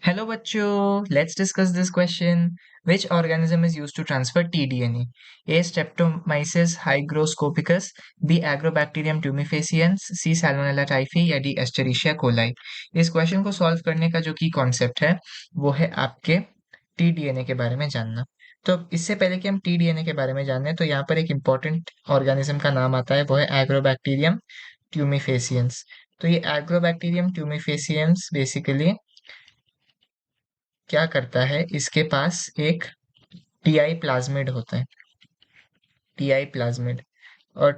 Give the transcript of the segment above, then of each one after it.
Hello bachcho, let's discuss this question. Which organism is used to transfer tDNA? A. Streptomyces hygroscopicus, B. Agrobacterium tumefaciens, C. Salmonella typhi या D. Escherichia coli. इस question को solve करने का जो की concept है वो है आपके tDNA के बारे में जानना। तो इससे पहले कि हम tDNA के बारे में जानें तो यहाँ पर एक इम्पॉर्टेंट ऑर्गेनिज्म का नाम आता है, वो है एग्रोबैक्टीरियम ट्यूमिफेसियंस। तो ये एग्रोबैक्टीरियम ट्यूमिफेसियंस बेसिकली क्या करता है, इसके पास एक टीआई प्लाज्मिड होता है, टीआई प्लाज्मिड। और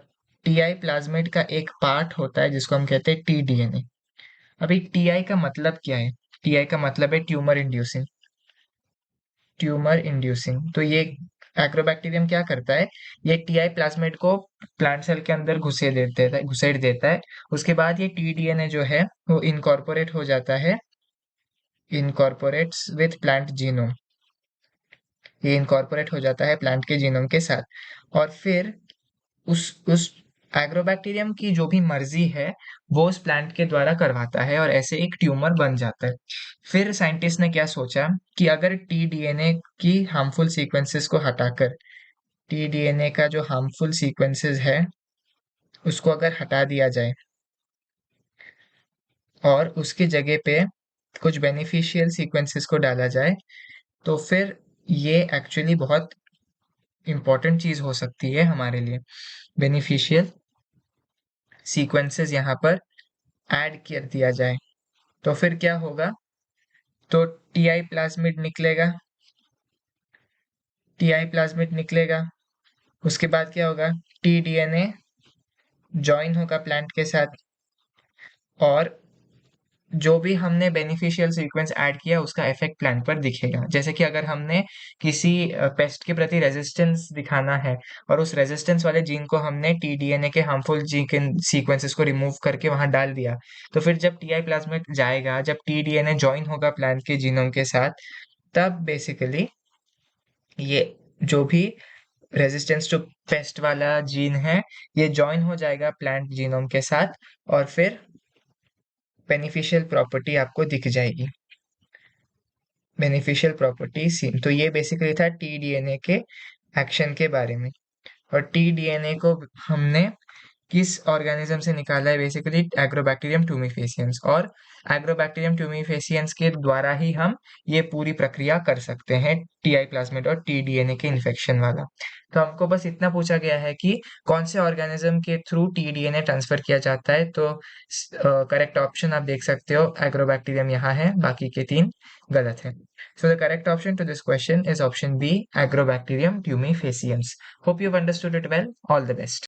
टीआई प्लाज्मिड का एक पार्ट होता है जिसको हम कहते हैं टीडीएनए। अभी टीआई का मतलब क्या है? टीआई का मतलब है ट्यूमर इंड्यूसिंग, ट्यूमर इंड्यूसिंग। तो ये एग्रोबैक्टीरियम क्या करता है, ये टीआई प्लाज्मिड को प्लांट सेल के अंदर घुसेड़ देता है। उसके बाद ये टीडीएनए जो है वो इनकॉर्पोरेट हो जाता है, इनकॉर्पोरेट्स विथ प्लांट जीनोम। ये इनकॉर्पोरेट हो जाता है प्लांट के जीनोम के साथ। और फिर उस एग्रोबैक्टीरियम की जो भी मर्जी है वो उस प्लांट के द्वारा करवाता है और ऐसे एक ट्यूमर बन जाता है। फिर साइंटिस्ट ने क्या सोचा कि अगर टीडीएनए की हार्मफुल सीक्वेंसेस को हटाकर, टीडीएनए का जो हार्मफुल सीक्वेंसेस है उसको अगर हटा दिया जाए और उसकी जगह पे कुछ बेनिफिशियल सीक्वेंसेस को डाला जाए, तो फिर ये एक्चुअली बहुत इंपॉर्टेंट चीज हो सकती है हमारे लिए। बेनिफिशियल सीक्वेंसेस यहाँ पर ऐड कर दिया जाए तो फिर क्या होगा, तो टीआई प्लाज्मिड निकलेगा, टीआई प्लाज्मिड निकलेगा। उसके बाद क्या होगा, टीडीएनए ज्वाइन होगा प्लांट के साथ और जो भी हमने बेनिफिशियल सीक्वेंस ऐड किया उसका इफेक्ट प्लांट पर दिखेगा। जैसे कि अगर हमने किसी पेस्ट के प्रति रेजिस्टेंस दिखाना है और उस रेजिस्टेंस वाले जीन को हमने टीडीएनए के हार्मफुल जीन सीक्वेंसेस को रिमूव करके वहां डाल दिया, तो फिर जब टीआई प्लाज्मिड जाएगा, जब टीडीएनए ज्वाइन होगा प्लांट के जीनोम के साथ, तब बेसिकली ये जो भी रेजिस्टेंस टू पेस्ट वाला जीन है ये ज्वाइन हो जाएगा प्लांट जीनोम के साथ और फिर बेनिफिशियल प्रॉपर्टी आपको दिख जाएगी, बेनिफिशियल प्रॉपर्टी सीन। तो ये बेसिकली था टीडीएनए के एक्शन के बारे में। और टीडीएनए को हमने किस ऑर्गेनिज्म से निकाला है, बेसिकली एग्रोबैक्टीरियम ट्यूमिफेसियंस। और एग्रोबैक्टीरियम ट्यूमिफेसियंस के द्वारा ही हम ये पूरी प्रक्रिया कर सकते हैं, टीआई प्लाज्मिड और टीडीएनए के इन्फेक्शन वाला। तो हमको बस इतना पूछा गया है कि कौन से ऑर्गेनिज्म के थ्रू टीडीएनए ट्रांसफर किया जाता है, तो करेक्ट ऑप्शन आप देख सकते हो एग्रोबैक्टीरियम यहाँ है, बाकी के तीन गलत है। So the correct option to this question is option B, Agrobacterium tumefaciens. Hope you've understood it well. All the best.